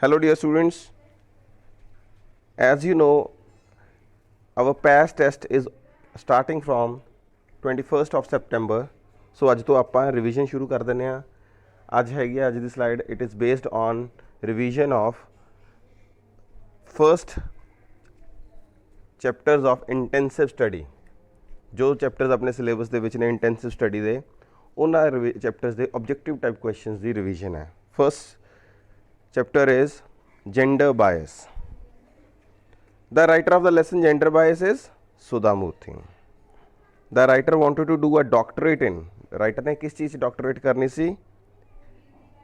Hello dear students, as you know our past test is starting from 21st of September. So ਅੱਜ ਤੋਂ ਆਪਾਂ revision ਸ਼ੁਰੂ ਕਰ ਦਿੰਦੇ ਹਾਂ। ਅੱਜ ਹੈਗੀ ਅੱਜ ਦੀ slide it is based on revision of first chapters of intensive study. ਜੋ ਚੈਪਟਰਸ ਆਪਣੇ ਸਿਲੇਬਸ ਦੇ ਵਿੱਚ ਨੇ ਇੰਟੈਂਸਿਵ ਸਟੱਡੀ ਦੇ ਉਹਨਾਂ ਚੈਪਟਰਸ ਦੇ ਆਬਜੈਕਟਿਵ ਟਾਈਪ ਕੁਐਸਚਨਸ ਦੀ ਰਿਵੀਜ਼ਨ ਹੈ। First chapter is gender bias. The writer of the lesson gender bias is Sudha Murthy. The writer wanted to do a doctorate in, writer ने किस चीज़ doctorate करनी सी?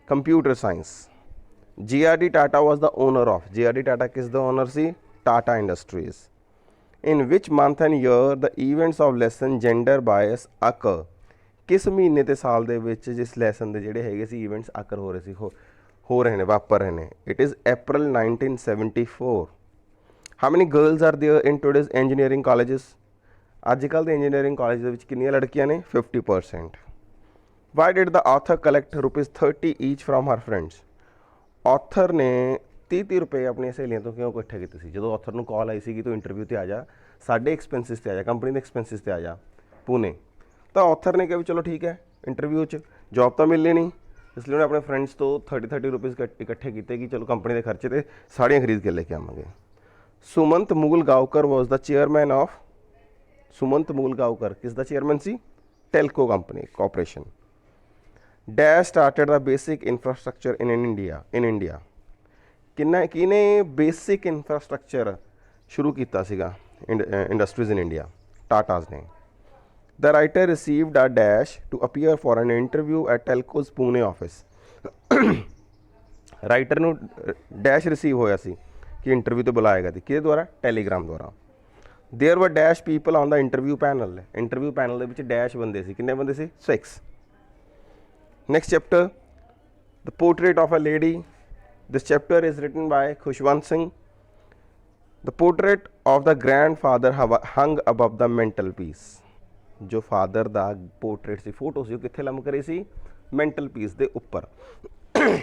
Computer science. GRD Tata was the owner of, GRD Tata किस the owner सी? Tata Industries. In which month and year the events of lesson gender bias occur? किस महीने ते साल दे विच जिस lesson दे जिहड़े हैगे सी events occur हो रहे सी हो रहे हैं वापर रहे हैं। It is April 1974। How many girls are there in today's engineering colleges? अजकल के इंजीनियरिंग कॉलेज कितनी लड़कियां ने? 50%। Why did the author collect ₹30 each from her friends? Author ने 30 रुपये अपनी सहेलियों तो क्यों इकट्ठे किए? जो ऑथर को कॉल आई सी तो इंटरव्यू से आ जा, साढ़े एक्सपेंसिस से आ जा, कंपनी के एक्सपेंसिस से आ जा पुणे, तो ऑथर ने कहा भी चलो ठीक है इंटरव्यू जॉब तो मिलनी नहीं, इसलिए उन्हें अपने फ्रेंड्स तो 30 रुपीज़ इकट्ठे किए कि चलो कंपनी के खर्चे से साड़ियाँ खरीद के लेके आवेंगे। Sumant Moolgaokar was the chairman of, Sumant Moolgaokar किस द चेयरमैन सी? Telco company corporation. Dash started the basic infrastructure in India किने बेसिक इंफ्रास्ट्रक्चर शुरू किया सीगा इंडस्ट्रीज इन इंडिया? टाटाज ने। The writer received a dash to appear for an interview at Telco's Pune office. Writer ਨੂੰ dash receive होया सी कि interview तो बुलाया गया कि द्वारा? टैलीग्राम द्वारा। There were dash people on the interview panel. Interview panel ਦੇ ਵਿੱਚ डैश ਬੰਦੇ ਸੀ। किन्ने ਬੰਦੇ ਸੀ? 6। Next chapter the portrait of a lady. This chapter is written by Khushwant Singh. The portrait of the grandfather hung above the mantelpiece. जो father का portrait सी फोटो सी कित्थे लंब करी सी? मैंटल पीस के उपर,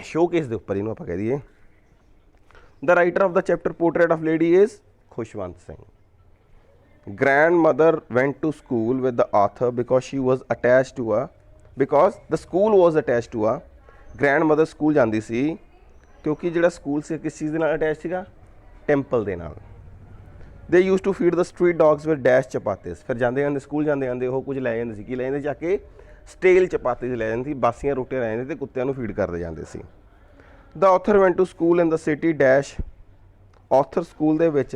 शो केस के उपर जिन्होंने आप कह दीए। The writer of the chapter portrait of lady is Khushwant Singh. Grandmother went to school with the author because she was attach to a, because the school was attach to a, grandmother school जाती सी क्योंकि जो school से किस चीज़ के attach सीगा? Temple के नाल। They used to feed the street dogs with dash chapatis. फिर जाते जाते स्कूल जाते जाते वो कुछ लै जाते कि लै जाते जाके स्टेल चपातीस लै जाती, बासियां रोटियां लै जाते कुत्तियां नूं फीड करते जाते सी। The author went to school in the city dash. Author school दे विच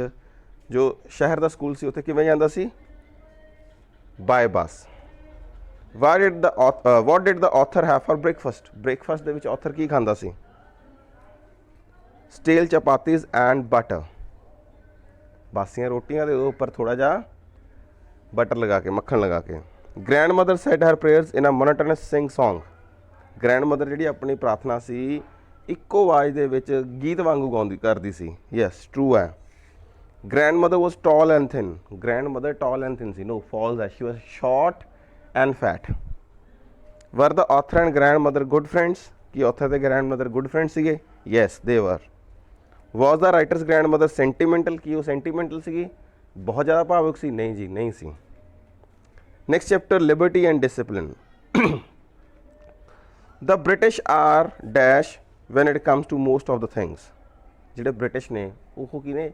जो शहर का स्कूल सी उत्थे किवें जांदा सी? By bus. What did the author have for breakfast? Breakfast दे विच ऑथर की खांदा सी? Stale chapatis and butter. बासियां रोटियां दे उपर थोड़ा जा बटर लगा के, मक्खन लगा के। Grandmother said her prayers in a monotonous sing song. Grandmother ji अपनी प्रार्थना सी इक्को आवाज़ दे विच गीत वांगू गाउंदी करदी सी। यस ट्रू है। Grandmother was tall and thin. Grandmother tall and thin सी, नो फॉल्स है, she was short and fat. Were the author and grandmother good friends? कि ऑथर ते ग्रैंड मदर गुड फ्रेंड्स सीगे? Yes they were. Was the writer's grandmother sentimental? की वो sentimental सी, बहुत ज़्यादा भावुक सी? नहीं जी नहीं सी। Next chapter liberty and discipline. The British are dash when it comes to most of the things. जोड़े ब्रिटिश ने वो की ने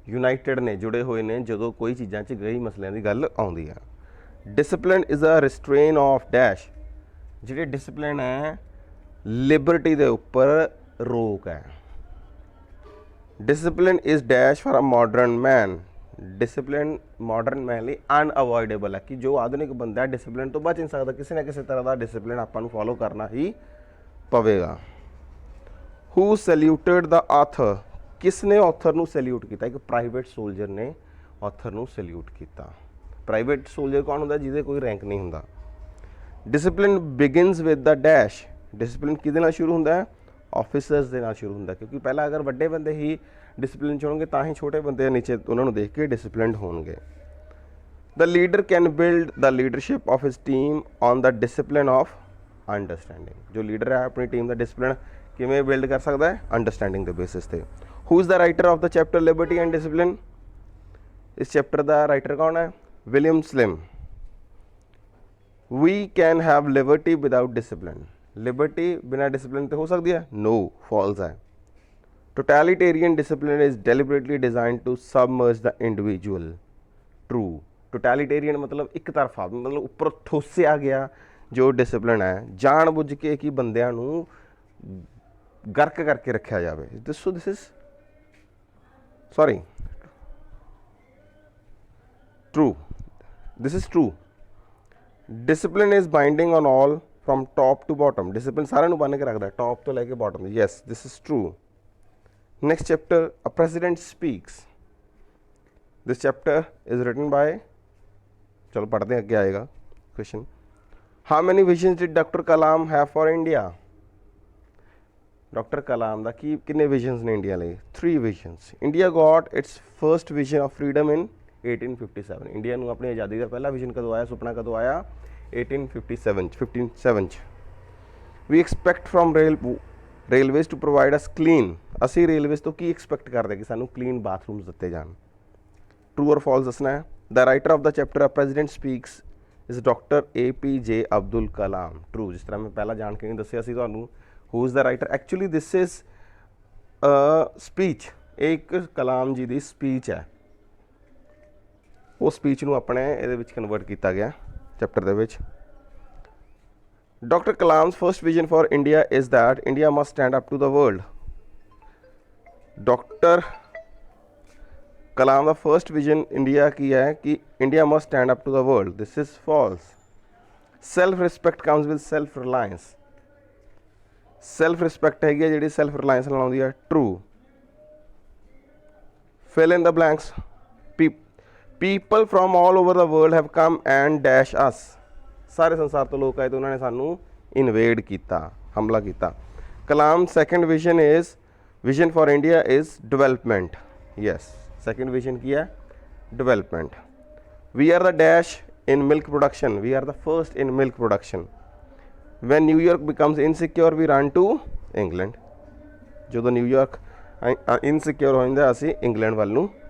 यूनाइटेड ने, जुड़े हुए ने जो कोई चीज़ों च कई मसलों की गल आउंदी है। Discipline is a restraint of dash. जी डिसिप्लिन है लिबर्टी के उपर रोक है। Discipline is dash for a modern man. Discipline modern man लिए अनअवॉइडेबल है कि जो आधुनिक बंदा डिसिप्लिन तो बच नहीं सकता, किसी ना किसी तरह का डिसिप्लिन आपां नूं फॉलो करना ही पवेगा। Who saluted the author? किसने ऑथर नूं सैल्यूट किया? एक प्राइवेट सोल्जर ने ऑथर नूं सैल्यूट किया। प्राइवेट सोल्जर कौन होंदा? जिहदे कोई रैंक नहीं होंदा। Discipline begins with the dash. Discipline किहदे नाल शुरू होंदा है? ऑफिसर्स के नाल शुरू होंदा, क्योंकि पहला अगर वड्डे बंदे ही डिसिप्लिन च होणगे तां ही छोटे बंदे नीचे उन्होंने देख के डिसिप्लिनड होणगे। The leader can build the leadership of his team on the discipline of understanding. जो लीडर है अपनी टीम का डिसिप्लिन ਕਿਵੇਂ ਬਿਲਡ ਕਰ ਸਕਦਾ ਹੈ, ਅੰਡਰਸਟੈਂਡਿੰਗ ਦੇ ਬੇਸਿਸ ਤੇ। Who is the writer of the chapter liberty and discipline? ਇਸ ਚੈਪਟਰ ਦਾ ਰਾਈਟਰ ਕੌਣ ਹੈ? William Slim. We can have liberty without discipline? Liberty ਬਿਨਾਂ ਡਿਸਿਪਲਿਨ ਤੇ ਹੋ ਸਕਦੀ ਹੈ? ਨੋ, ਫਾਲਸ ਹੈ। Totalitarian discipline is deliberately designed to submerge the individual? True. Totalitarian ਮਤਲਬ ਇੱਕ ਤਰਫਾ, ਮਤਲਬ ਉੱਪਰ ਠੋਸਿਆ ਗਿਆ ਜੋ ਡਿਸਿਪਲਿਨ ਹੈ, ਜਾਣ ਬੁੱਝ ਕੇ ਕਿ ਬੰਦਿਆਂ ਨੂੰ ਗਰਕ ਕਰਕੇ ਰੱਖਿਆ ਜਾਵੇ। This is sorry true, this is true. Discipline is binding on all from top to bottom. Discipline ਸਾਰਿਆਂ ਨੂੰ ਬੰਨ ਕੇ ਰੱਖਦਾ ਹੈ, top ਤੋਂ ਲੈ ਕੇ bottom। yes, this is true. Next chapter, a president speaks. This chapter is written by, चलो पढ़ते हैं, आगे आएगा question. How many visions did Dr. Kalam have for India? Dr. Kalam ਦਾ ਕੀ ਕਿੰਨੇ visions ਨੇ ਇੰਡੀਆ ਲਈ? 3 visions. India got its first vision of freedom in 1857। India ਨੂੰ ਆਪਣੀ ਆਜ਼ਾਦੀ ਦਾ ਪਹਿਲਾ ਵਿਜ਼ਨ ਕਦੋਂ ਆਇਆ, ਸੁਪਨਾ ਕਦੋਂ ਆਇਆ? 1857 ਚ। We expect from railways to provide us clean. ਅਸੀਂ ਰੇਲਵੇਜ਼ ਤੋਂ ਕੀ ਐਕਸਪੈਕਟ ਕਰਦੇ ਕਿ ਸਾਨੂੰ ਕਲੀਨ ਬਾਥਰੂਮਸ ਦਿੱਤੇ ਜਾਣ? ਟਰੂ ਔਰ ਫਾਲਸ ਦੱਸਣਾ ਹੈ। ਦ writer of the chapter president speaks is doctor APJ Abdul Kalam. True. ਜਿਸ ਤਰ੍ਹਾਂ ਮੈਂ ਪਹਿਲਾਂ ਜਾਣ ਕੇ ਨਹੀਂ ਦੱਸਿਆ ਸੀ ਤੁਹਾਨੂੰ, ਹੂ is the writer? Actually this is speech, ਇਹ ਇੱਕ ਕਲਾਮ ਜੀ ਦੀ ਸਪੀਚ ਹੈ। ਉਹ ਸਪੀਚ ਨੂੰ ਆਪਣੇ ਇਹਦੇ ਵਿੱਚ ਕਨਵਰਟ ਕੀਤਾ ਗਿਆ ਚੈਪਟਰ ਦੇ ਵਿੱਚ। Doctor Kalam's first vision for India is that India must stand up to the world. Doctor Kalam ਦਾ ਫਰਸਟ ਵਿਜ਼ਨ ਇੰਡੀਆ ਕੀ ਹੈ ਕਿ India must stand up to the world. This is false. Self respect comes with self reliance. Self respect ਹੈਗੀ ਹੈ ਜਿਹੜੀ self reliance ਨਾਲ ਆਉਂਦੀ ਹੈ। True. Fill in the blanks. People from all over the world have come and dash ਅਸ। ਸਾਰੇ ਸੰਸਾਰ ਤੋਂ ਲੋਕ ਆਏ ਤੇ ਉਹਨਾਂ ਨੇ ਸਾਨੂੰ ਇਨਵੇਡ ਕੀਤਾ, ਹਮਲਾ ਕੀਤਾ। Kalam second vision is, vision for India is development. Yes, second vision ਕੀ ਹੈ? Development. We are the dash in milk production. We are the first in milk production. When New York becomes insecure we run to England. ਜਦੋਂ New York insecure ਹੋ ਜਾਂਦਾ ਅਸੀਂ England ਵੱਲ ਨੂੰ